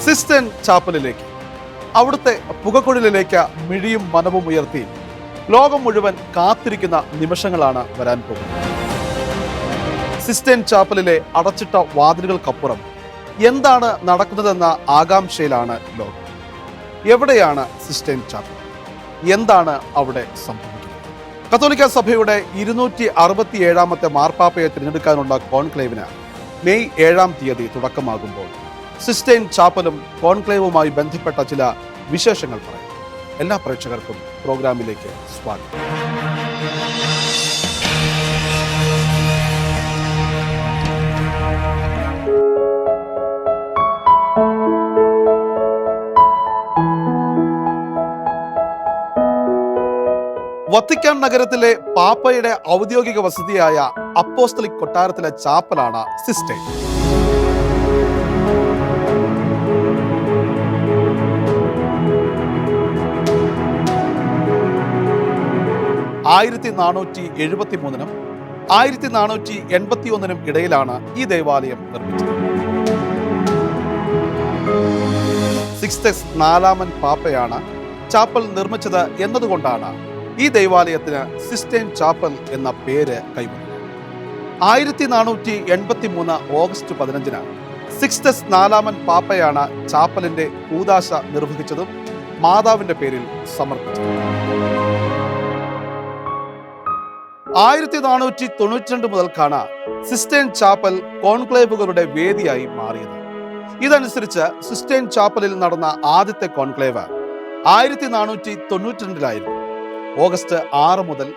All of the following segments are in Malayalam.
സിസ്റ്റൻ ചാപ്പലിലേക്ക്, അവിടുത്തെ പുകക്കുഴലിലേക്ക് മിഴിയും മനവും ഉയർത്തി ലോകം മുഴുവൻ കാത്തിരിക്കുന്ന നിമിഷങ്ങളാണ് വരാൻ പോകുന്നത്. സിസ്റ്റൻ ചാപ്പലിലെ അടച്ചിട്ട വാതിലുകൾക്കപ്പുറം എന്താണ് നടക്കുന്നതെന്ന ആകാംക്ഷയിലാണ് ലോകം. എവിടെയാണ് സിസ്റ്റൻ ചാപ്പൽ? എന്താണ് അവിടെ സംഭവിക്കുന്നത്? കത്തോലിക്ക സഭയുടെ 267ാമത്തെ മാർപ്പാപ്പയെ തിരഞ്ഞെടുക്കാനുള്ള കോൺക്ലേവിന് മെയ് 7-ാം തീയതി തുടക്കമാകുമ്പോൾ സിസ്റ്റൈൻ ചാപ്പലും കോൺക്ലേവുമായി ബന്ധപ്പെട്ട ചില വിശേഷങ്ങൾ പറയാം. എല്ലാ പ്രേക്ഷകർക്കും പ്രോഗ്രാമിലേക്ക് സ്വാഗതം. വത്തിക്കാൻ നഗരത്തിലെ പാപ്പയുടെ ഔദ്യോഗിക വസതിയായ അപ്പോസ്തലിക് കൊട്ടാരത്തിലെ ചാപ്പലാണ് സിസ്റ്റൈൻ. ആയിരത്തി 473-നും 1481-നും ഇടയിലാണ് ഈ ദേവാലയം നിർമ്മിച്ചത്. സിക്സ്റ്റസ് 4-ാമൻ പാപ്പയാണ് ചാപ്പൽ നിർമ്മിച്ചത് എന്നതുകൊണ്ടാണ് ഈ ദേവാലയത്തിന് സിസ്റ്റൈൻ ചാപ്പൽ എന്ന പേര് കൈവന്നത്. 1483 ഓഗസ്റ്റ് 15-ന് സിക്സ്റ്റസ് 4-ാമൻ പാപ്പയാണ് ചാപ്പലിന്റെ കൂദാശ നിർവഹിച്ചതും മാതാവിന്റെ പേരിൽ സമർപ്പിച്ചത്. 1492 മുതൽക്കാണ് സിസ്റ്റൈൻ ചാപ്പൽ കോൺക്ലേവുകളുടെ വേദിയായി മാറിയത്. ഇതനുസരിച്ച് സിസ്റ്റൈൻ ചാപ്പലിൽ നടന്ന ആദ്യത്തെ കോൺക്ലേവ് 1492-ലായിരുന്നു. ഓഗസ്റ്റ് 6 മുതൽ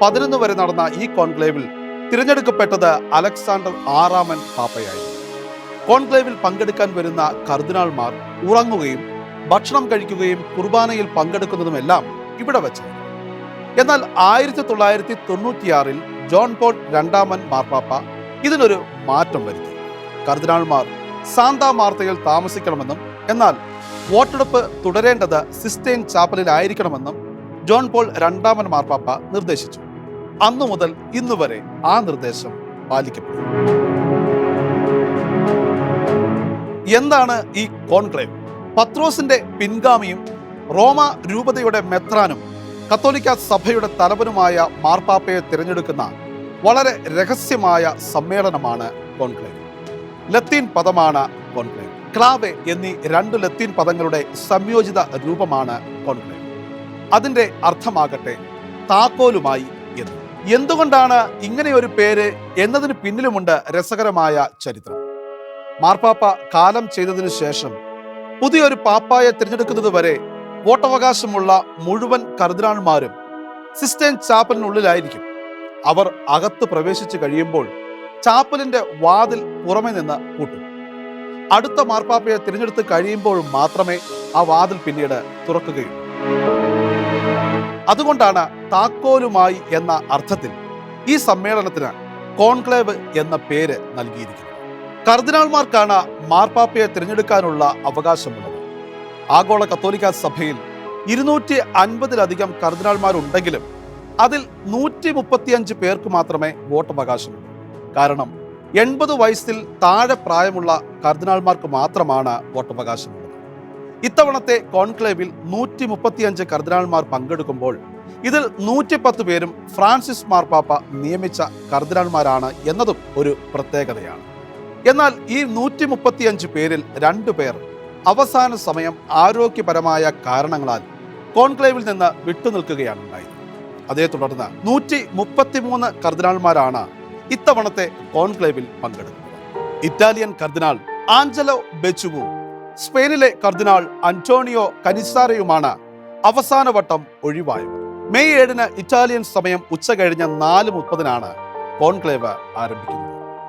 11 വരെ നടന്ന ഈ കോൺക്ലേവിൽ തിരഞ്ഞെടുക്കപ്പെട്ടത് അലക്സാണ്ടർ 6-ാമൻ പാപ്പയായിരുന്നു. കോൺക്ലേവിൽ പങ്കെടുക്കാൻ വരുന്ന കർദിനാൾമാർ ഉറങ്ങുകയും ഭക്ഷണം കഴിക്കുകയും കുർബാനയിൽ പങ്കെടുക്കുന്നതുമെല്ലാം ഇവിടെ വെച്ച്. എന്നാൽ 1996-ൽ ജോൺ പോൾ 2-ാമൻ മാർപ്പാപ്പ ഇതിനൊരു മാറ്റം വരുത്തി. കർദിനാൾമാർ സാന്താ മാർത്തയിൽ താമസിക്കണമെന്നും എന്നാൽ വോട്ടെടുപ്പ് തുടരേണ്ടത് സിസ്റ്റൈൻ ചാപ്പലിലായിരിക്കണമെന്നും ജോൺ പോൾ 2-ാമൻ മാർപ്പാപ്പ നിർദ്ദേശിച്ചു. അന്നു മുതൽ ഇന്നുവരെ ആ നിർദ്ദേശം പാലിക്കപ്പെട്ടു. എന്താണ് ഈ കോൺക്ലേവ്? പത്രോസിന്റെ പിൻഗാമിയും റോമ രൂപതയുടെ മെത്രാനും കത്തോലിക്ക സഭയുടെ തലവനുമായ മാർപ്പാപ്പയെ തിരഞ്ഞെടുക്കുന്ന വളരെ രഹസ്യമായ സമ്മേളനമാണ് കോൺക്ലേവ്. ലത്തീൻ പദമാണ് കോൺക്ലേവ്. ക്ലാവെ എന്നീ 2 ലത്തീൻ പദങ്ങളുടെ സംയോജിത രൂപമാണ് കോൺക്ലേവ്. അതിൻ്റെ അർത്ഥമാകട്ടെ താക്കോലുമായി എന്ന്. എന്തുകൊണ്ടാണ് ഇങ്ങനെയൊരു പേര് എന്നതിന് പിന്നിലുമുണ്ട് രസകരമായ ചരിത്രം. മാർപ്പാപ്പ കാലം ചെയ്തതിനു ശേഷം പുതിയൊരു പാപ്പായെ തിരഞ്ഞെടുക്കുന്നത് വരെ വോട്ടവകാശമുള്ള മുഴുവൻ കർദിനാൾമാരും സിസ്റ്റൈൻ ചാപ്പലിനുള്ളിലായിരിക്കും. അവർ അകത്ത് പ്രവേശിച്ചു കഴിയുമ്പോൾ ചാപ്പലിന്റെ വാതിൽ പുറമെ നിന്ന് പൂട്ടും. അടുത്ത മാർപ്പാപ്പയെ തിരഞ്ഞെടുത്ത് കഴിയുമ്പോൾ മാത്രമേ ആ വാതിൽ പിന്നീട് തുറക്കുകയുള്ളൂ. അതുകൊണ്ടാണ് താക്കോലുമായി എന്ന അർത്ഥത്തിൽ ഈ സമ്മേളനത്തിന് കോൺക്ലേവ് എന്ന പേര് നൽകിയിരിക്കുന്നത്. കർദിനാൾമാർക്കാണ് മാർപ്പാപ്പയെ തിരഞ്ഞെടുക്കാനുള്ള അവകാശമുള്ളത്. ആഗോള കത്തോലിക്ക സഭയിൽ 250-ലധികം കർദിനാൾമാരുണ്ടെങ്കിലും അതിൽ 135 പേർക്ക് മാത്രമേ വോട്ടവകാശമുള്ളൂ. കാരണം 80 വയസ്സിൽ താഴെ പ്രായമുള്ള കർദിനാൾമാർക്ക് മാത്രമാണ് വോട്ടവകാശമുള്ളത്. ഇത്തവണത്തെ കോൺക്ലേവിൽ 135 കർദിനാൾമാർ പങ്കെടുക്കുമ്പോൾ ഇതിൽ 110 പേരും ഫ്രാൻസിസ് മാർപ്പാപ്പ നിയമിച്ച കർദിനാൾമാരാണ് എന്നതും ഒരു പ്രത്യേകതയാണ്. എന്നാൽ ഈ 135 പേരിൽ 2 പേർ അവസാന സമയം ആരോഗ്യപരമായ കാരണങ്ങളാൽ കോൺക്ലേവിൽ നിന്ന് വിട്ടുനിൽക്കുകയാണ് ഉണ്ടായത്. അതേ തുടർന്ന് 133 കർദിനാൾമാരാണ് ഇത്തവണത്തെ കോൺക്ലേവിൽ പങ്കെടുക്കുന്നത്. ഇറ്റാലിയൻ കർദിനാൾ ആഞ്ചലോ ബെച്ചുവും സ്പെയിനിലെ കർദിനാൾ അന്റോണിയോ കനിസാരയുമാണ് അവസാന വട്ടം ഒഴിവായവർ. മെയ് 7-ന് ഇറ്റാലിയൻ സമയം ഉച്ചകഴിഞ്ഞ് 4:30-നാണ് കോൺക്ലേവ് ആരംഭിക്കുന്നത്.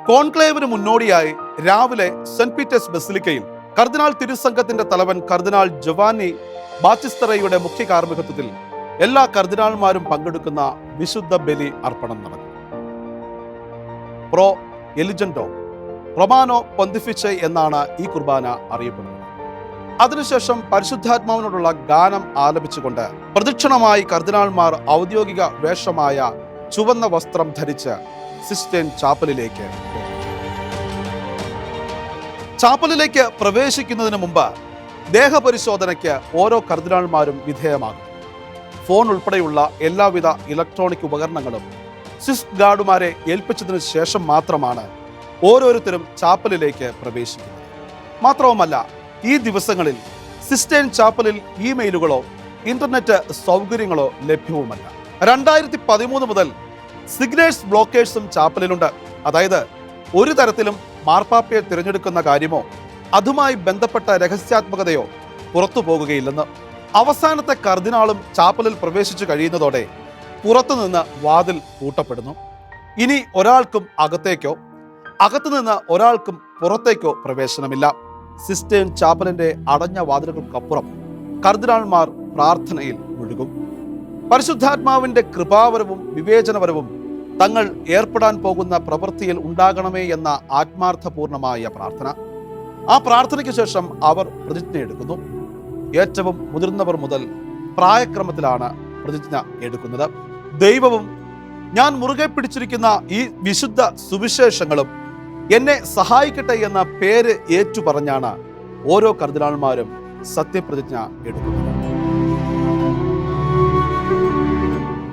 കോൺക്ലേവിന് മുന്നോടിയായി രാവിലെ സെന്റ് പീറ്റേഴ്സ് ബസിലിക്കയിൽ കർദിനാൾ തിരുസംഘത്തിന്റെ തലവൻ കർദിനാൾ ജോവാനി ബാറ്റിസ്റ്ററയുടെ മുഖ്യ കാർമ്മികത്വത്തിൽ എല്ലാ കർദിനാൾമാരും പങ്കെടുക്കുന്ന വിശുദ്ധ ബലി അർപ്പണം നടക്കും. പ്രോ എലിജന്റോ റൊമാനോ പൊന്തിഫിച്ചെ എന്നാണ് ഈ കുർബാന അറിയപ്പെടുന്നത്. അതിനുശേഷം പരിശുദ്ധാത്മാവിനോടുള്ള ഗാനം ആലപിച്ചുകൊണ്ട് പ്രദക്ഷിണമായി കർദിനാൾമാർ ഔദ്യോഗിക വേഷമായ ചുവന്ന വസ്ത്രം ധരിച്ച് സിസ്റ്റൈൻ ചാപ്പലിലേക്ക് പോകും. ചാപ്പലിലേക്ക് പ്രവേശിക്കുന്നതിന് മുമ്പ് ദേഹപരിശോധനയ്ക്ക് ഓരോ കർദിനാൾമാരും വിധേയമാകും. ഫോൺ ഉൾപ്പെടെയുള്ള എല്ലാവിധ ഇലക്ട്രോണിക് ഉപകരണങ്ങളും സ്വിസ് ഗാർഡുമാരെ ഏൽപ്പിച്ചതിനു ശേഷം മാത്രമാണ് ഓരോരുത്തരും ചാപ്പലിലേക്ക് പ്രവേശിക്കുന്നത്. മാത്രവുമല്ല, ഈ ദിവസങ്ങളിൽ സിസ്റ്റൈൻ ചാപ്പലിൽ ഇമെയിലുകളോ ഇന്റർനെറ്റ് സൗകര്യങ്ങളോ ലഭ്യവുമല്ല. 2013 മുതൽ സിഗ്നേഴ്സ് ബ്ലോക്കേഴ്സും ചാപ്പലിലുണ്ട്. അതായത് ഒരു തരത്തിലും മാർപ്പാപ്പയെ തിരഞ്ഞെടുക്കുന്ന കാര്യമോ അതുമായി ബന്ധപ്പെട്ട രഹസ്യാത്മകതയോ പുറത്തു പോകുകയില്ലെന്ന്. അവസാനത്തെ കർദിനാളും ചാപ്പലിൽ പ്രവേശിച്ചു കഴിയുന്നതോടെ പുറത്തുനിന്ന് വാതിൽ പൂട്ടപ്പെടുന്നു. ഇനി ഒരാൾക്കും അകത്തേക്കോ അകത്തുനിന്ന് ഒരാൾക്കും പുറത്തേക്കോ പ്രവേശനമില്ല. സിസ്റ്റൈൻ ചാപ്പലിന്റെ അടഞ്ഞ വാതിലുകൾക്കപ്പുറം കർദിനാൾമാർ പ്രാർത്ഥനയിൽ മുഴുകും. പരിശുദ്ധാത്മാവിന്റെ കൃപാവരവും വിവേചനപരവും തങ്ങൾ ഏർപ്പെടാൻ പോകുന്ന പ്രവൃത്തിയിൽ ഉണ്ടാകണമേ എന്ന ആത്മാർത്ഥപൂർണമായ പ്രാർത്ഥന. ആ പ്രാർത്ഥനയ്ക്ക് ശേഷം അവർ പ്രതിജ്ഞയെടുക്കുന്നു. ഏറ്റവും മുതിർന്നവർ മുതൽ പ്രായക്രമത്തിലാണ് പ്രതിജ്ഞ എടുക്കുന്നത്. ദൈവവും ഞാൻ മുറുകെ പിടിച്ചിരിക്കുന്ന ഈ വിശുദ്ധ സുവിശേഷങ്ങളും എന്നെ സഹായിക്കട്ടെ എന്ന പേര് ഏറ്റുപറഞ്ഞാണ് ഓരോ കർദിനാൾമാരും സത്യപ്രതിജ്ഞ എടുക്കുന്നത്.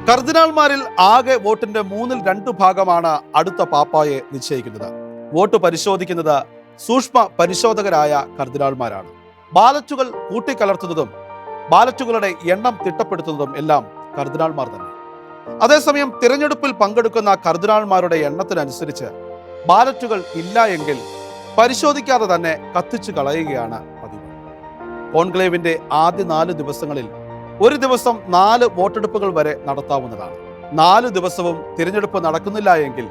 കർദിനാൾമാരിൽ ആകെ വോട്ടിന്റെ 2/3 ഭാഗമാണ് അടുത്ത പാപ്പായെ നിശ്ചയിക്കുന്നത്. വോട്ട് പരിശോധിക്കുന്നത് സൂക്ഷ്മ പരിശോധകരായ കർദിനാൾമാരാണ്. ബാലറ്റുകൾ കൂട്ടിക്കലർത്തുന്നതും ബാലറ്റുകളുടെ എണ്ണം തിട്ടപ്പെടുത്തുന്നതും എല്ലാം കർദിനാൾമാർ തന്നെ. അതേസമയം തിരഞ്ഞെടുപ്പിൽ പങ്കെടുക്കുന്ന കർദിനാൾമാരുടെ എണ്ണത്തിനനുസരിച്ച് ബാലറ്റുകൾ ഇല്ല എങ്കിൽ പരിശോധിക്കാതെ തന്നെ കത്തിച്ചു കളയുകയാണ് പതിവ്. കോൺക്ലേവിന്റെ ആദ്യ 4 ദിവസങ്ങളിൽ ഒരു ദിവസം 4 വോട്ടെടുപ്പുകൾ വരെ നടത്താവുന്നതാണ്. 4 ദിവസവും തിരഞ്ഞെടുപ്പ് നടക്കുന്നില്ല എങ്കിൽ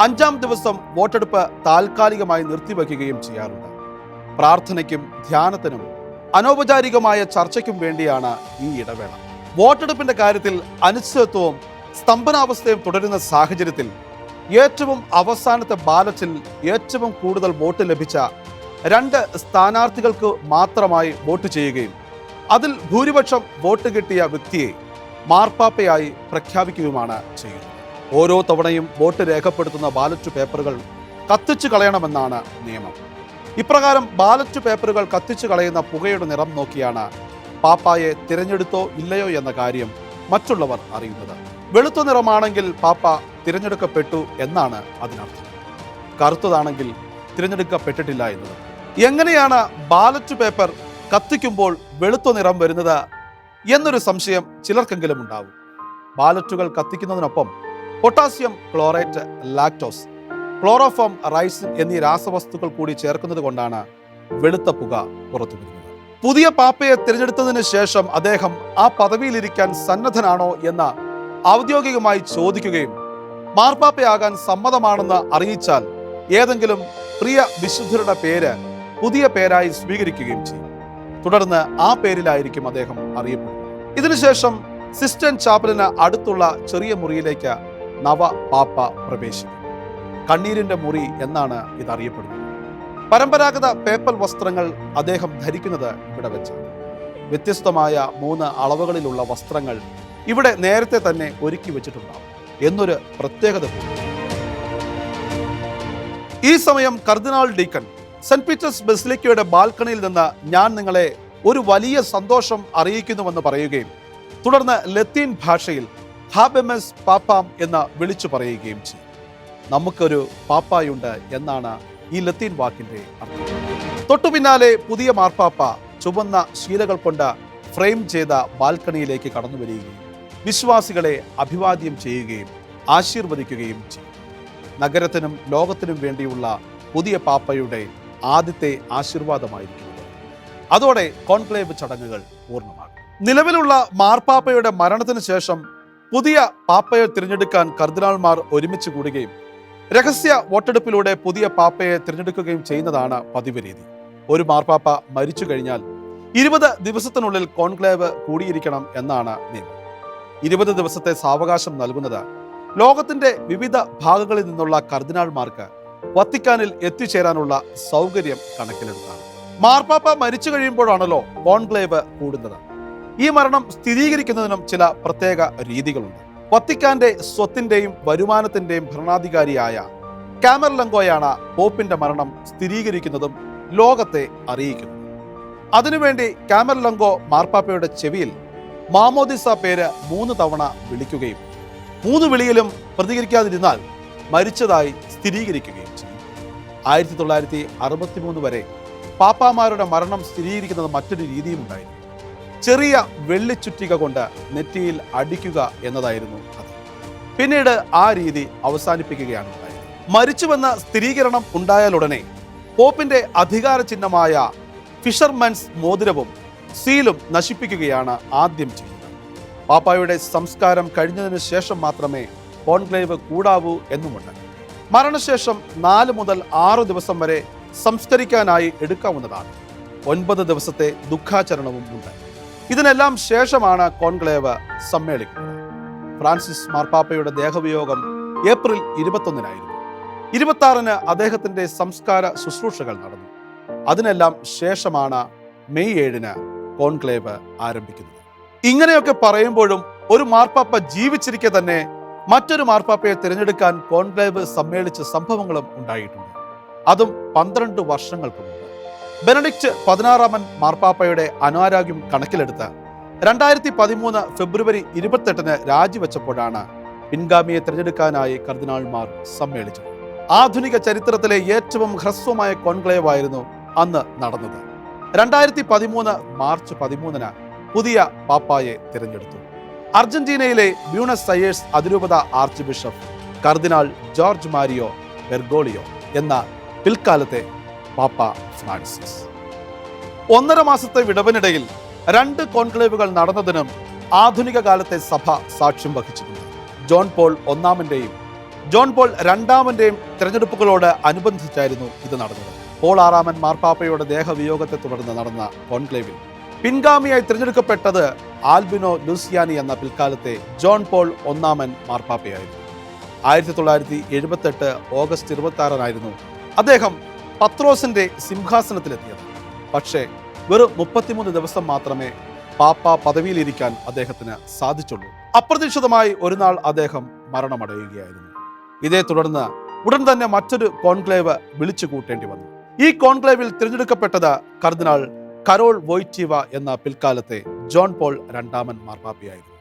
5-ാം ദിവസം വോട്ടെടുപ്പ് താൽക്കാലികമായി നിർത്തിവെക്കുകയും ചെയ്യാറുണ്ട്. പ്രാർത്ഥനയ്ക്കും ധ്യാനത്തിനും അനൗപചാരികമായ ചർച്ചയ്ക്കും വേണ്ടിയാണ് ഈ ഇടവേള. വോട്ടെടുപ്പിന്റെ കാര്യത്തിൽ അനിശ്ചിതത്വവും സ്തംഭനാവസ്ഥയും തുടരുന്ന സാഹചര്യത്തിൽ ഏറ്റവും അവസാനത്തെ ബാലറ്റിൽ ഏറ്റവും കൂടുതൽ വോട്ട് ലഭിച്ച 2 സ്ഥാനാർത്ഥികൾക്ക് മാത്രമായി വോട്ട് ചെയ്യുകയും അതിൽ ഭൂരിപക്ഷം വോട്ട് കിട്ടിയ വ്യക്തിയെ മാർപ്പാപ്പയായി പ്രഖ്യാപിക്കുകയുമാണ് ചെയ്യുന്നത്. ഓരോ തവണയും വോട്ട് രേഖപ്പെടുത്തുന്ന ബാലറ്റ് പേപ്പറുകൾ കത്തിച്ചു കളയണമെന്നാണ് നിയമം. ഇപ്രകാരം ബാലറ്റ് പേപ്പറുകൾ കത്തിച്ചു കളയുന്ന പുകയുടെ നിറം നോക്കിയാണ് പാപ്പായെ തിരഞ്ഞെടുത്തോ ഇല്ലയോ എന്ന കാര്യം മറ്റുള്ളവർ അറിയുന്നത്. വെളുത്ത നിറമാണെങ്കിൽ പാപ്പ തിരഞ്ഞെടുക്കപ്പെട്ടു എന്നാണ് അതിനർത്ഥം. കറുത്തതാണെങ്കിൽ തിരഞ്ഞെടുക്കപ്പെട്ടിട്ടില്ല എന്നത്. എങ്ങനെയാണ് ബാലറ്റ് പേപ്പർ കത്തിക്കുമ്പോൾ വെളുത്ത നിറം വരുന്നത് എന്നൊരു സംശയം ചിലർക്കെങ്കിലും ഉണ്ടാവും. ബാലറ്റുകൾ കത്തിക്കുന്നതിനൊപ്പം potassium chlorate, lactose, chloroform, Raisen എന്നീ രാസവസ്തുക്കൾ കൂടി ചേർക്കുന്നത് കൊണ്ടാണ് വെളുത്ത പുക പുറത്തു വരുന്നത്. പുതിയ പാപ്പയെ തിരഞ്ഞെടുത്തതിന് ശേഷം അദ്ദേഹം ആ പദവിയിലിരിക്കാൻ സന്നദ്ധനാണോ എന്ന് ഔദ്യോഗികമായി ചോദിക്കുകയും മാർപ്പാപ്പയാകാൻ സമ്മതമാണെന്ന് അറിയിച്ചാൽ ഏതെങ്കിലും പ്രിയ വിശുദ്ധരുടെ പേര് പുതിയ പേരായി സ്വീകരിക്കുകയും ചെയ്യും. തുടർന്ന് ആ പേരിലായിരിക്കും അദ്ദേഹം അറിയപ്പെടുന്നത്. ഇതിനുശേഷം സിസ്റ്റൈൻ ചാപ്പലിന് അടുത്തുള്ള ചെറിയ മുറിയിലേക്ക് നവ പാപ്പ പ്രവേശിക്കും. കണ്ണീരിന്റെ മുറി എന്നാണ് ഇത് അറിയപ്പെടുന്നത്. പരമ്പരാഗത പേപ്പൽ വസ്ത്രങ്ങൾ അദ്ദേഹം ധരിക്കുന്നത് ഇവിടെ വെച്ചാണ്. വ്യത്യസ്തമായ 3 അളവുകളിലുള്ള വസ്ത്രങ്ങൾ ഇവിടെ നേരത്തെ തന്നെ ഒരുക്കി വെച്ചിട്ടുണ്ടാവും എന്നൊരു പ്രത്യേകത കൂടി. ഈ സമയം കർദിനാൾ ഡീക്കൻ സെന്റ് പീറ്റേഴ്സ് ബസിലിക്കയുടെ ബാൽക്കണിയിൽ നിന്ന് ഞാൻ നിങ്ങളെ ഒരു വലിയ സന്തോഷം അറിയിക്കുന്നുവെന്ന് പറയുകയും തുടർന്ന് ലത്തീൻ ഭാഷയിൽ ഹാബെമസ് പാപ്പാം എന്ന് വിളിച്ചു പറയുകയും ചെയ്യും. നമുക്കൊരു പാപ്പായുണ്ട് എന്നാണ് ഈ ലത്തീൻ വാക്കിന്റെ അർത്ഥം. തൊട്ടു പിന്നാലെ പുതിയ മാർപ്പാപ്പ ചുവന്ന ശീലകൾ കൊണ്ട് ഫ്രെയിം ചെയ്ത ബാൽക്കണിയിലേക്ക് കടന്നു വരികയും വിശ്വാസികളെ അഭിവാദ്യം ചെയ്യുകയും ആശീർവദിക്കുകയും ചെയ്യും. നഗരത്തിനും ലോകത്തിനും വേണ്ടിയുള്ള പുതിയ പാപ്പയുടെ ആദ്യത്തെ ആശീർവാദമായിരിക്കുന്നത്. അതോടെ കോൺക്ലേവ് ചടങ്ങുകൾ പൂർണ്ണമാകും. നിലവിലുള്ള മാർപ്പാപ്പയുടെ മരണത്തിന് ശേഷം പുതിയ പാപ്പയെ തിരഞ്ഞെടുക്കാൻ കർദിനാൾമാർ ഒരുമിച്ച് കൂടുകയും രഹസ്യ വോട്ടെടുപ്പിലൂടെ പുതിയ പാപ്പയെ തിരഞ്ഞെടുക്കുകയും ചെയ്യുന്നതാണ് പതിവ് രീതി. ഒരു മാർപ്പാപ്പ മരിച്ചു കഴിഞ്ഞാൽ 20 ദിവസത്തിനുള്ളിൽ കോൺക്ലേവ് കൂടിയിരിക്കണം എന്നാണ് നിയമം. 20 ദിവസത്തെ സാവകാശം നൽകുന്നത് ലോകത്തിന്റെ വിവിധ ഭാഗങ്ങളിൽ നിന്നുള്ള കർദിനാൾമാർക്ക് വത്തിക്കാനിൽ എത്തിച്ചേരാനുള്ള സൗകര്യം കണക്കിലെടുത്താണ്. മാർപ്പാപ്പ മരിച്ചു കഴിയുമ്പോഴാണല്ലോ കോൺക്ലേവ് കൂടുന്നത്. ഈ മരണം സ്ഥിരീകരിക്കുന്നതിനും ചില പ്രത്യേക രീതികളുണ്ട്. വത്തിക്കാന്റെ സ്വത്തിന്റെയും വരുമാനത്തിന്റെയും ഭരണാധികാരിയായ കാമർലങ്കോയാണ് പോപ്പിന്റെ മരണം സ്ഥിരീകരിക്കുന്നതും ലോകത്തെ അറിയിക്കുന്നത്. അതിനുവേണ്ടി കാമർലങ്കോ മാർപ്പാപ്പയുടെ ചെവിയിൽ മാമോദിസ പേര് 3 തവണ വിളിക്കുകയും 3 വിളിയിലും പ്രതികരിക്കാതിരുന്നാൽ മരിച്ചതായി സ്ഥിരീകരിക്കുകയും ചെയ്യും. 1963 വരെ പാപ്പാമാരുടെ മരണം സ്ഥിരീകരിക്കുന്നത് മറ്റൊരു രീതിയും ഉണ്ടായിരുന്നു. ചെറിയ വെള്ളിച്ചുറ്റിക കൊണ്ട് നെറ്റിയിൽ അടിക്കുക എന്നതായിരുന്നു അത്. പിന്നീട് ആ രീതി അവസാനിപ്പിക്കുകയാണ് ഉണ്ടായത്. മരിച്ചുവെന്ന സ്ഥിരീകരണം ഉണ്ടായാലുടനെ പോപ്പിന്റെ അധികാര ചിഹ്നമായ ഫിഷർമാൻസ് മോതിരവും സീലും നശിപ്പിക്കുകയാണ് ആദ്യം ചെയ്യുന്നത്. പാപ്പായുടെ സംസ്കാരം കഴിഞ്ഞതിന് ശേഷം മാത്രമേ കോൺക്ലേവ് കൂടാവൂ എന്നുമുണ്ട്. മരണശേഷം 4 മുതൽ 6 ദിവസം വരെ സംസ്കരിക്കാനായി എടുക്കാവുന്നതാണ്. 9 ദിവസത്തെ ദുഃഖാചരണവും ഉണ്ട്. ഇതിനെല്ലാം ശേഷമാണ് കോൺക്ലേവ് സമ്മേളിക്കുന്നത്. ഫ്രാൻസിസ് മാർപ്പാപ്പയുടെ ദേഹവിയോഗം ഏപ്രിൽ 21-നായിരുന്നു. 26-ന് അദ്ദേഹത്തിന്റെ സംസ്കാര ശുശ്രൂഷകൾ നടന്നു. അതിനെല്ലാം ശേഷമാണ് മെയ് 7-ന് കോൺക്ലേവ് ആരംഭിക്കുന്നത്. ഇങ്ങനെയൊക്കെ പറയുമ്പോഴും ഒരു മാർപ്പാപ്പ ജീവിച്ചിരിക്കെ തന്നെ മറ്റൊരു മാർപ്പാപ്പയെ തിരഞ്ഞെടുക്കാൻ കോൺക്ലേവ് സമ്മേളിച്ച സംഭവങ്ങളും ഉണ്ടായിട്ടുണ്ട്. അതും 12 വർഷങ്ങൾക്ക് മുമ്പ്. ബെനഡിക്റ്റ് 16-ാമൻ മാർപ്പാപ്പയുടെ അനാരോഗ്യം കണക്കിലെടുത്ത് 2013 ഫെബ്രുവരി 28-ന് രാജിവെച്ചപ്പോഴാണ് പിൻഗാമിയെ തിരഞ്ഞെടുക്കാനായി കർദിനാൾമാർ സമ്മേളിച്ചത്. ആധുനിക ചരിത്രത്തിലെ ഏറ്റവും ഹ്രസ്വമായ കോൺക്ലേവ് ആയിരുന്നു അന്ന് നടന്നത്. 2013 മാർച്ച് 13-ന് പുതിയ പാപ്പായെ തിരഞ്ഞെടുത്തു. അർജന്റീനയിലെ ബ്യൂണസ് അയേഴ്സ് അതിരൂപത ആർച്ച് ബിഷപ്പ് കർദിനാൾ ജോർജ് മാരിയോ ബെർഗോളിയോ എന്ന പിൽക്കാലത്തെ പാപ്പ ഫ്രാൻസിസ്. 1.5 മാസത്തെ വിടവിനിടയിൽ 2 കോൺക്ലേവുകൾ നടന്നതിനും ആധുനിക കാലത്തെ സഭ സാക്ഷ്യം വഹിച്ചിട്ടുണ്ട്. ജോൺ പോൾ ഒന്നാമന്റെയും ജോൺ പോൾ രണ്ടാമന്റെയും തിരഞ്ഞെടുപ്പുകളോട് അനുബന്ധിച്ചായിരുന്നു ഇത് നടന്നത്. പോൾ 6-ാമൻ മാർപ്പാപ്പയുടെ ദേഹവിയോഗത്തെ തുടർന്ന് നടന്ന കോൺക്ലേവിൽ പിൻഗാമിയായി തിരഞ്ഞെടുക്കപ്പെട്ടത് ആൽബിനോ ലൂസിയാനി എന്ന പിൽക്കാലത്തെ ജോൺ പോൾ ഒന്നാമൻ മാർപ്പാപ്പയായിരുന്നു. 1978 ഓഗസ്റ്റ് 26-നായിരുന്നു അദ്ദേഹം പത്രോസിന്റെ സിംഹാസനത്തിലെത്തിയത്. പക്ഷേ വെറും 33 ദിവസം മാത്രമേ പാപ്പ പദവിയിലിരിക്കാൻ അദ്ദേഹത്തിന് സാധിച്ചുള്ളൂ. അപ്രതീക്ഷിതമായി ഒരു നാൾ അദ്ദേഹം മരണമടയുകയായിരുന്നു. ഇതേ തുടർന്ന് ഉടൻ തന്നെ മറ്റൊരു കോൺക്ലേവ് വിളിച്ചു കൂട്ടേണ്ടി വന്നു. ഈ കോൺക്ലേവിൽ തിരഞ്ഞെടുക്കപ്പെട്ടത് കർദിനാൾ കരോൾ വോയ്റ്റീവ എന്ന പിൽക്കാലത്തെ ജോൺ പോൾ 2-ാമൻ മാർപ്പാപ്പയായിരുന്നു.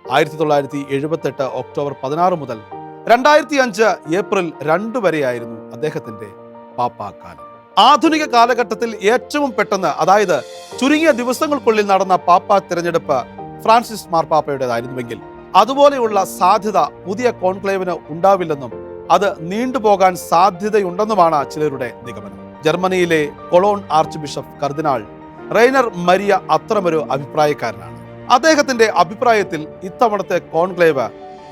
1978 ഒക്ടോബർ 16 മുതൽ 2005 ഏപ്രിൽ 2 വരെയായിരുന്നു അദ്ദേഹത്തിന്റെ പാപ്പാക്കാലം. ആധുനിക കാലഘട്ടത്തിൽ ഏറ്റവും പെട്ടെന്ന്, അതായത് ചുരുങ്ങിയ ദിവസങ്ങൾക്കുള്ളിൽ നടന്ന പാപ്പ തിരഞ്ഞെടുപ്പ് ഫ്രാൻസിസ് മാർപ്പാപ്പയുടേതായിരുന്നുവെങ്കിൽ അതുപോലെയുള്ള സാധ്യത പുതിയ കോൺക്ലേവിന് ഉണ്ടാവില്ലെന്നും അത് നീണ്ടുപോകാൻ സാധ്യതയുണ്ടെന്നുമാണ് ചിലരുടെ നിഗമനം. ജർമ്മനിയിലെ കൊളോൺ ആർച്ച് ബിഷപ്പ് കർദിനാൾ റെയ്നർ മരിയ അത്തരമൊരു അഭിപ്രായക്കാരനാണ്. അദ്ദേഹത്തിന്റെ അഭിപ്രായത്തിൽ ഇത്തവണത്തെ കോൺക്ലേവ്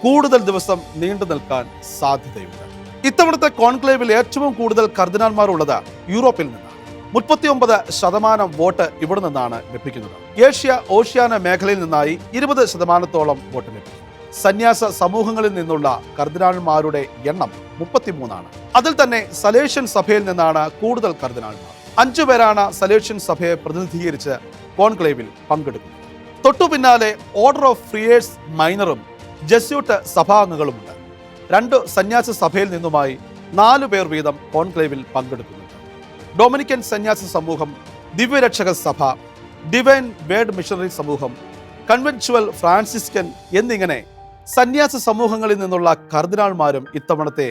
കൂടുതൽ ദിവസം നീണ്ടു നിൽക്കാൻ സാധ്യതയുണ്ട്. ഇത്തവണത്തെ കോൺക്ലേവിൽ ഏറ്റവും കൂടുതൽ കർദിനാൾമാർ ഉള്ളത് യൂറോപ്പിൽ നിന്നാണ്. 39% വോട്ട് ഇവിടെ നിന്നാണ് ലഭിക്കുന്നത്. ഏഷ്യ ഓഷ്യാന മേഖലയിൽ നിന്നായി 20% വോട്ട് ലഭിക്കും. സന്യാസ സമൂഹങ്ങളിൽ നിന്നുള്ള കർദിനാൾമാരുടെ എണ്ണം 33 അതിൽ തന്നെ സലേഷ്യൻ സഭയിൽ നിന്നാണ് കൂടുതൽ കർദിനാൾമാർ. 5 പേരാണ് സലേഷ്യൻ സഭയെ പ്രതിനിധീകരിച്ച് കോൺക്ലേവിൽ പങ്കെടുക്കുന്നത്. തൊട്ടു പിന്നാലെ ഓർഡർ ഓഫ് ഫ്രിയേഴ്സ് മൈനറും ജസ്യൂട്ട് സഭാംഗങ്ങളുമുണ്ട്. 2 സന്യാസ സഭയിൽ നിന്നുമായി 4 പേർ വീതം കോൺക്ലേവിൽ പങ്കെടുക്കുന്നുണ്ട്. ഡൊമിനിക്കൻ സന്യാസ സമൂഹം, ദിവ്യരക്ഷക സഭ, ഡിവൈൻ വേർഡ് മിഷണറി സമൂഹം, കൺവെൻച്വൽ ഫ്രാൻസിസ്കൻ എന്നിങ്ങനെ സന്യാസ സമൂഹങ്ങളിൽ നിന്നുള്ള കർദിനാൾമാരും ഇത്തവണത്തെ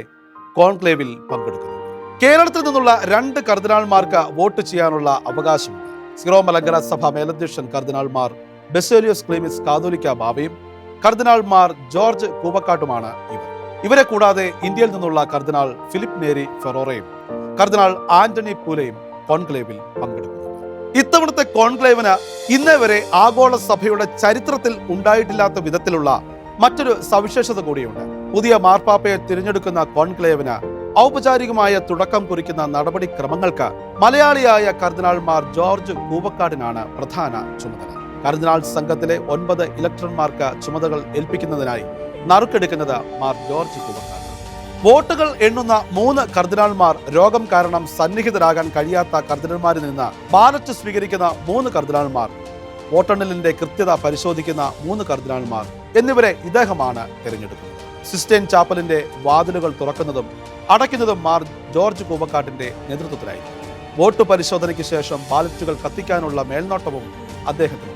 കോൺക്ലേവിൽ പങ്കെടുക്കുന്നു. കേരളത്തിൽ നിന്നുള്ള 2 കർദിനാൾമാർക്ക് വോട്ട് ചെയ്യാനുള്ള അവകാശമുണ്ട്. സിറോ മലങ്കര സഭ മേലധ്യക്ഷൻ കർദിനാൾമാർ ബെസേലിയോസ് ക്ലീമിസ് കാതോലിക്ക ബാവയും കർദിനാൾമാർ ജോർജ് കൂവക്കാട്ടുമാണ് ഇവർ. ഇവരെ കൂടാതെ ഇന്ത്യയിൽ നിന്നുള്ള കർദിനാൾ ഫിലിപ്പ് നേരി ഫെറോറയും കർദിനാൾ ആന്റണി പൂലയും കോൺക്ലേവിൽ പങ്കെടുക്കുന്നുണ്ട്. ഇത്തവണത്തെ കോൺക്ലേവിന് ഇന്നേ വരെ ആഗോള സഭയുടെ ചരിത്രത്തിൽ ഉണ്ടായിട്ടില്ലാത്ത വിധത്തിലുള്ള മറ്റൊരു സവിശേഷത കൂടിയുണ്ട്. പുതിയ മാർപ്പാപ്പയെ തിരഞ്ഞെടുക്കുന്ന കോൺക്ലേവിന് ഔപചാരികമായ തുടക്കം കുറിക്കുന്ന നടപടിക്രമങ്ങൾക്ക് മലയാളിയായ കർദിനാൾമാർ ജോർജ് കൂവക്കാടിനാണ് പ്രധാന ചുമതല. കർദിനാൾ സംഘത്തിലെ 9 ഇലക്ടർമാർക്ക് ചുമതലകൾ ഏൽപ്പിക്കുന്നതിനായി നറുക്കെടുക്കുന്നത് മാർ ജോർജ് കൂവക്കാട്. വോട്ടുകൾ എണ്ണുന്ന 3 കർദിനാൾമാർ, രോഗം കാരണം സന്നിഹിതരാകാൻ കഴിയാത്ത കർദിനാൾമാരിൽ നിന്ന് ബാലറ്റ് സ്വീകരിക്കുന്ന 3 കർദിനാൾമാർ, വോട്ടെണ്ണലിന്റെ കൃത്യത പരിശോധിക്കുന്ന 3 കർദിനാൾമാർ എന്നിവരെ ഇദ്ദേഹമാണ് തിരഞ്ഞെടുക്കുന്നത്. സിസ്റ്റൈൻ ചാപ്പലിന്റെ വാതിലുകൾ തുറക്കുന്നതും അടയ്ക്കുന്നതും മാർ ജോർജ് കൂവക്കാട്ടിന്റെ നേതൃത്വത്തിലായിരുന്നു. വോട്ട് പരിശോധനയ്ക്ക് ശേഷം ബാലറ്റുകൾ കത്തിക്കാനുള്ള മേൽനോട്ടവും അദ്ദേഹത്തിന്.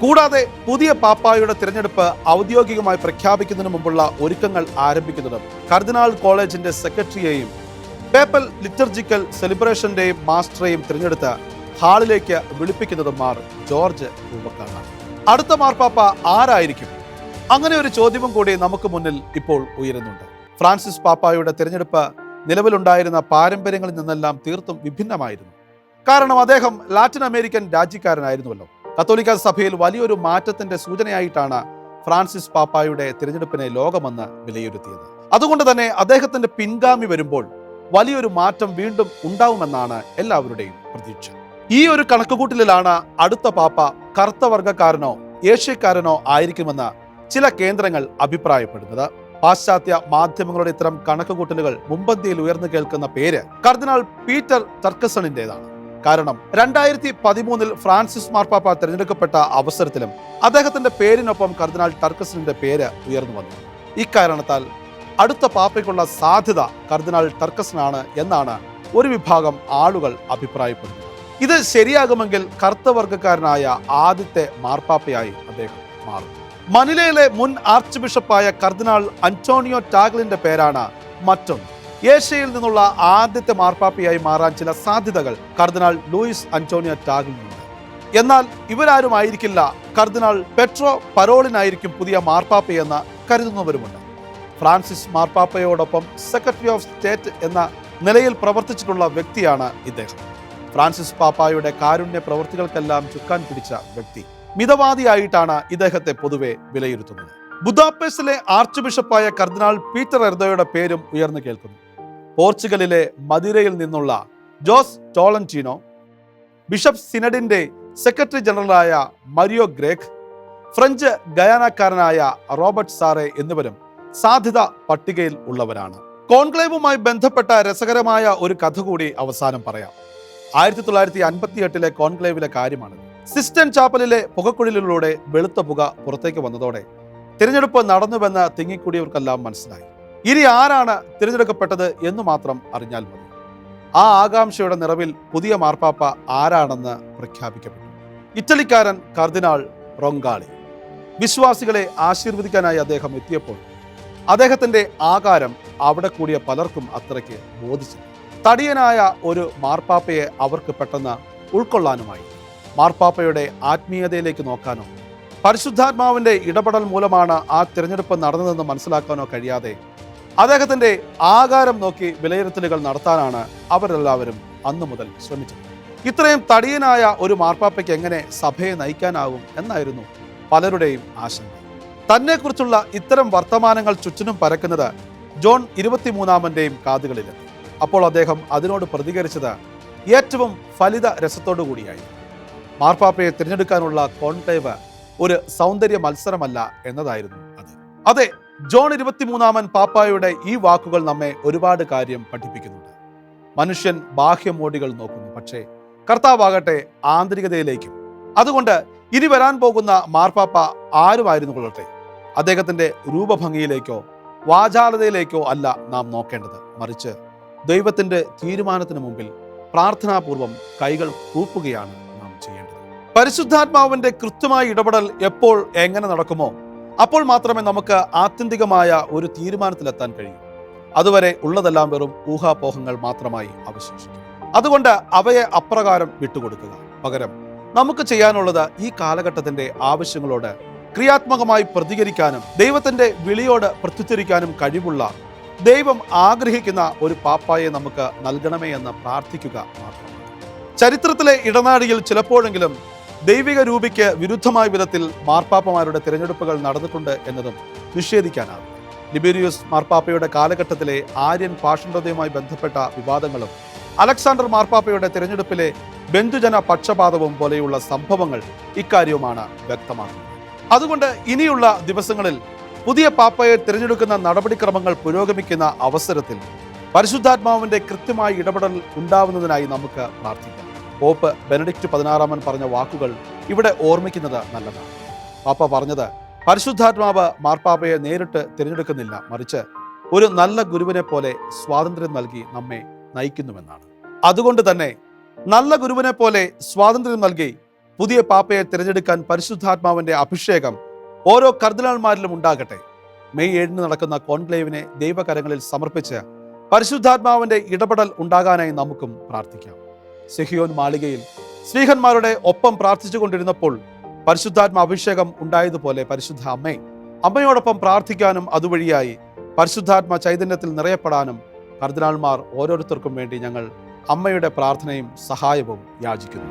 കൂടാതെ പുതിയ പാപ്പായുടെ തിരഞ്ഞെടുപ്പ് ഔദ്യോഗികമായി പ്രഖ്യാപിക്കുന്നതിന് മുമ്പുള്ള ഒരുക്കങ്ങൾ ആരംഭിക്കുന്നതും കർദിനാൾ കോളേജിന്റെ സെക്രട്ടറിയെയും പേപ്പൽ ലിറ്റർജിക്കൽ സെലിബ്രേഷന്റെയും മാസ്റ്ററെയും തിരഞ്ഞെടുത്ത് ഹാളിലേക്ക് വിളിപ്പിക്കുന്നതും മാർ ജോർജ് ഊബക്കാണ്. അടുത്ത മാർപ്പാപ്പ ആരായിരിക്കും? അങ്ങനെ ഒരു ചോദ്യവും കൂടി നമുക്ക് മുന്നിൽ ഇപ്പോൾ ഉയരുന്നുണ്ട്. ഫ്രാൻസിസ് പാപ്പായുടെ തിരഞ്ഞെടുപ്പ് നിലവിലുണ്ടായിരുന്ന പാരമ്പര്യങ്ങളിൽ നിന്നെല്ലാം തീർത്തും വിഭിന്നമായിരുന്നു. കാരണം അദ്ദേഹം ലാറ്റിൻ അമേരിക്കൻ രാജ്യക്കാരനായിരുന്നുവല്ലോ. കത്തോലിക്ക സഭയിൽ വലിയൊരു മാറ്റത്തിന്റെ സൂചനയായിട്ടാണ് ഫ്രാൻസിസ് പാപ്പായുടെ തിരഞ്ഞെടുപ്പിനെ ലോകമെന്ന് വിലയിരുത്തിയത്. അതുകൊണ്ട് തന്നെ അദ്ദേഹത്തിന്റെ പിൻഗാമി വരുമ്പോൾ വലിയൊരു മാറ്റം വീണ്ടും ഉണ്ടാവുമെന്നാണ് എല്ലാവരുടെയും പ്രതീക്ഷ. ഈ ഒരു കണക്കുകൂട്ടലിലാണ് അടുത്ത പാപ്പ കറുത്ത വർഗ്ഗക്കാരനോ ഏഷ്യക്കാരനോ ആയിരിക്കുമെന്ന് ചില കേന്ദ്രങ്ങൾ അഭിപ്രായപ്പെടുന്നത്. പാശ്ചാത്യ മാധ്യമങ്ങളുടെ ഇത്തരം കണക്കുകൂട്ടലുകൾ മുമ്പന്തിയിൽ ഉയർന്നു കേൾക്കുന്ന പേര് കർദിനാൾ പീറ്റർ ടർക്കസണിൻ്റെതാണ്. കാരണം 2013 ഫ്രാൻസിസ് മാർപ്പാപ്പ തിരഞ്ഞെടുക്കപ്പെട്ട അവസരത്തിലും അദ്ദേഹത്തിന്റെ പേരിനൊപ്പം കർദിനാൾ ടർക്കസണിന്റെ പേര് ഉയർന്നു വന്നു. ഇക്കാരണത്താൽ അടുത്ത പാപ്പയ്ക്കുള്ള സാധ്യത കർദിനാൾ ടർക്കസനാണ് എന്നാണ് ഒരു വിഭാഗം ആളുകൾ അഭിപ്രായപ്പെടുന്നത്. ഇത് ശരിയാകുമെങ്കിൽ കറുത്ത വർഗ്ഗക്കാരനായ ആദ്യത്തെ മാർപ്പാപ്പയായി അദ്ദേഹം മാറും. മനിലയിലെ മുൻ ആർച്ച് ബിഷപ്പായ കർദിനാൾ അന്റോണിയോ ടാഗ്ലിന്റെ പേരാണ് മറ്റൊന്ന്. ഏഷ്യയിൽ നിന്നുള്ള ആദ്യത്തെ മാർപ്പാപ്പയായി മാറാൻ ചില സാധ്യതകൾ കർദിനാൾ ലൂയിസ് അന്റോണിയോ ടാഗ്ലിനുണ്ട്. എന്നാൽ ഇവരാരും ആയിരിക്കില്ല കർദിനാൾ പെട്രോ പരോളിനായിരിക്കും പുതിയ മാർപ്പാപ്പയെന്ന് കരുതുന്നവരുമുണ്ട്. ഫ്രാൻസിസ് മാർപ്പാപ്പയോടൊപ്പം സെക്രട്ടറി ഓഫ് സ്റ്റേറ്റ് എന്ന നിലയിൽ പ്രവർത്തിച്ചിട്ടുള്ള വ്യക്തിയാണ് ഇദ്ദേഹം. ഫ്രാൻസിസ് പാപ്പായുടെ കാരുണ്യ പ്രവൃത്തികൾക്കെല്ലാം ചുക്കാൻ പിടിച്ച വ്യക്തി. മിതവാദിയായിട്ടാണ് ഇദ്ദേഹത്തെ പൊതുവെ വിലയിരുത്തുന്നത്. ബുദാപെസ്റ്റിലെ ആർച്ച് ബിഷപ്പായ കർദിനാൾ പീറ്റർ എർദോയുടെ പേരും ഉയർന്നു കേൾക്കുന്നു. പോർച്ചുഗലിലെ മദിരയിൽ നിന്നുള്ള ജോസ് ടോളന്റീനോ, ബിഷപ്പ് സിനഡിന്റെ സെക്രട്ടറി ജനറലായ മരിയോ ഗ്രേഗ്, ഫ്രഞ്ച് ഗയാനക്കാരനായ റോബർട്ട് സാറെ എന്നിവരും സാധ്യത പട്ടികയിൽ ഉള്ളവരാണ്. കോൺക്ലേവുമായി ബന്ധപ്പെട്ട രസകരമായ ഒരു കഥ കൂടി അവസാനം പറയാം. 1958 കോൺക്ലേവിലെ കാര്യമാണ്. സിസ്റ്റൻ ചാപ്പലിലെ പുകക്കുഴലിലൂടെ വെളുത്ത പുക പുറത്തേക്ക് വന്നതോടെ തിരഞ്ഞെടുപ്പ് നടന്നുവെന്ന് തിങ്ങിക്കൂടിയവർക്കെല്ലാം മനസ്സിലായി. ഇനി ആരാണ് തിരഞ്ഞെടുക്കപ്പെട്ടത് എന്ന് മാത്രം അറിഞ്ഞാൽ മതി. ആ ആകാംക്ഷയുടെ നിറവിൽ പുതിയ മാർപ്പാപ്പ ആരാണെന്ന് പ്രഖ്യാപിക്കപ്പെട്ടു. ഇറ്റലിക്കാരൻ കർദിനാൾ റൊങ്കാളി. വിശ്വാസികളെ ആശീർവദിക്കാനായി അദ്ദേഹം എത്തിയപ്പോൾ അദ്ദേഹത്തിന്റെ ആകാരം അവിടെ കൂടിയ പലർക്കും അത്രയ്ക്ക് ബോധിച്ചു. തടിയനായ ഒരു മാർപ്പാപ്പയെ അവർക്ക് പെട്ടെന്ന് ഉൾക്കൊള്ളാനുമായി. മാർപ്പാപ്പയുടെ ആത്മീയതയിലേക്ക് നോക്കാനോ പരിശുദ്ധാത്മാവിന്റെ ഇടപെടൽ മൂലമാണ് ആ തിരഞ്ഞെടുപ്പ് നടന്നതെന്ന് മനസ്സിലാക്കാനോ കഴിയാതെ അദ്ദേഹത്തിന്റെ ആകാരം നോക്കി വിലയിരുത്തലുകൾ നടത്താനാണ് അവരെല്ലാവരും അന്നു മുതൽ ശ്രമിച്ചത്. ഇത്രയും തടിയനായ ഒരു മാർപ്പാപ്പയ്ക്ക് എങ്ങനെ സഭയെ നയിക്കാനാവും എന്നായിരുന്നു പലരുടെയും ആശങ്ക. തന്നെക്കുറിച്ചുള്ള ഇത്തരം വർത്തമാനങ്ങൾ ചുറ്റിനും പരക്കുന്നത് ജോൺ 23-ാമൻ്റെയും കാതുകളിലെത്തി. അപ്പോൾ അദ്ദേഹം അതിനോട് പ്രതികരിച്ചത് ഏറ്റവും ഫലിത രസത്തോടു കൂടിയായി. മാർപ്പാപ്പയെ തിരഞ്ഞെടുക്കാനുള്ള കോൺക്ലേവ് ഒരു സൗന്ദര്യ മത്സരമല്ല എന്നതായിരുന്നു അത്. അതെ, ജോൺ 23-ാമൻ പാപ്പായുടെ ഈ വാക്കുകൾ നമ്മെ ഒരുപാട് കാര്യം പഠിപ്പിക്കുന്നുണ്ട്. മനുഷ്യൻ ബാഹ്യമോടികൾ നോക്കുന്നു, പക്ഷേ കർത്താവാകട്ടെ ആന്തരികതയിലേക്കും. അതുകൊണ്ട് ഇനി വരാൻ പോകുന്ന മാർപ്പാപ്പ ആരുമായിരുന്നു കൊള്ളട്ടെ, അദ്ദേഹത്തിന്റെ രൂപഭംഗിയിലേക്കോ വാചാലതയിലേക്കോ അല്ല നാം നോക്കേണ്ടത്. മറിച്ച് ദൈവത്തിന്റെ തീരുമാനത്തിന് മുമ്പിൽ പ്രാർത്ഥനാപൂർവം കൈകൾ കൂപ്പുകയാണ് നാം ചെയ്യേണ്ടത്. പരിശുദ്ധാത്മാവിന്റെ കൃത്യമായ ഇടപെടൽ എപ്പോൾ എങ്ങനെ നടക്കുമോ അപ്പോൾ മാത്രമേ നമുക്ക് ആത്യന്തികമായ ഒരു തീരുമാനത്തിലെത്താൻ കഴിയൂ. അതുവരെ ഉള്ളതെല്ലാം വെറും ഊഹാപോഹങ്ങൾ മാത്രമായി അവശേഷിക്കും. അതുകൊണ്ട് അവയെ അപ്രകാരം വിട്ടുകൊടുക്കുക. പകരം നമുക്ക് ചെയ്യാനുള്ളത് ഈ കാലഘട്ടത്തിന്റെ ആവശ്യങ്ങളോട് ക്രിയാത്മകമായി പ്രതികരിക്കാനും ദൈവത്തിന്റെ വിളിയോട് പ്രത്യുത്തരിക്കാനും കഴിവുള്ള, ദൈവം ആഗ്രഹിക്കുന്ന ഒരു പാപ്പായെ നമുക്ക് നൽകണമേ എന്ന് പ്രാർത്ഥിക്കുക മാത്രമാണ്. ചരിത്രത്തിലെ ഇടനാഴിയിൽ ചിലപ്പോഴെങ്കിലും ദൈവിക രൂപിക്ക് വിരുദ്ധമായ വിധത്തിൽ മാർപ്പാപ്പമാരുടെ തിരഞ്ഞെടുപ്പുകൾ നടന്നിട്ടുണ്ട് എന്നതും നിഷേധിക്കാനാകും. ലിബേരിയസ് മാർപ്പാപ്പയുടെ കാലഘട്ടത്തിലെ ആര്യൻ പാഷണ്ഡതയുമായി ബന്ധപ്പെട്ട വിവാദങ്ങളും അലക്സാണ്ടർ മാർപ്പാപ്പയുടെ തിരഞ്ഞെടുപ്പിലെ ബന്ധുജന പക്ഷപാതവും പോലെയുള്ള സംഭവങ്ങൾ ഇക്കാര്യവുമാണ് വ്യക്തമാക്കുന്നത്. അതുകൊണ്ട് ഇനിയുള്ള ദിവസങ്ങളിൽ പുതിയ പാപ്പയെ തിരഞ്ഞെടുക്കുന്ന നടപടിക്രമങ്ങൾ പുരോഗമിക്കുന്ന അവസരത്തിൽ പരിശുദ്ധാത്മാവിന്റെ കൃത്യമായ ഇടപെടൽ ഉണ്ടാവുന്നതിനായി നമുക്ക് പ്രാർത്ഥിക്കാം. പോപ്പ് ബെനഡിക്റ്റ് 16 പറഞ്ഞ വാക്കുകൾ ഇവിടെ ഓർമ്മിക്കുന്നത് നല്ലതാണ്. പാപ്പ പറഞ്ഞത് പരിശുദ്ധാത്മാവ് മാർപ്പാപ്പയെ നേരിട്ട് തിരഞ്ഞെടുക്കുന്നില്ല, മറിച്ച് ഒരു നല്ല ഗുരുവിനെ പോലെ സ്വാതന്ത്ര്യം നൽകി നമ്മെ നയിക്കുന്നുവെന്നാണ്. അതുകൊണ്ട് തന്നെ നല്ല ഗുരുവിനെ പോലെ സ്വാതന്ത്ര്യം നൽകി പുതിയ പാപ്പയെ തിരഞ്ഞെടുക്കാൻ പരിശുദ്ധാത്മാവിന്റെ അഭിഷേകം ഓരോ കർദിനാൾമാരിലും ഉണ്ടാകട്ടെ. മെയ് 7 നടക്കുന്ന കോൺക്ലേവിനെ ദൈവകരങ്ങളിൽ സമർപ്പിച്ച് പരിശുദ്ധാത്മാവിന്റെ ഇടപെടൽ ഉണ്ടാകാനായി നമുക്കും പ്രാർത്ഥിക്കാം. സിഹിയോൻ മാളികയിൽ സ്ത്രീഹന്മാരുടെ ഒപ്പം പ്രാർത്ഥിച്ചുകൊണ്ടിരുന്നപ്പോൾ പരിശുദ്ധാത്മ അഭിഷേകം ഉണ്ടായതുപോലെ പരിശുദ്ധ അമ്മയോടൊപ്പം പ്രാർത്ഥിക്കാനും അതുവഴിയായി പരിശുദ്ധാത്മ ചൈതന്യത്തിൽ നിറയപ്പെടാനും കർദിനാൾമാർ ഓരോരുത്തർക്കും വേണ്ടി ഞങ്ങൾ അമ്മയുടെ പ്രാർത്ഥനയും സഹായവും യാചിക്കുന്നു.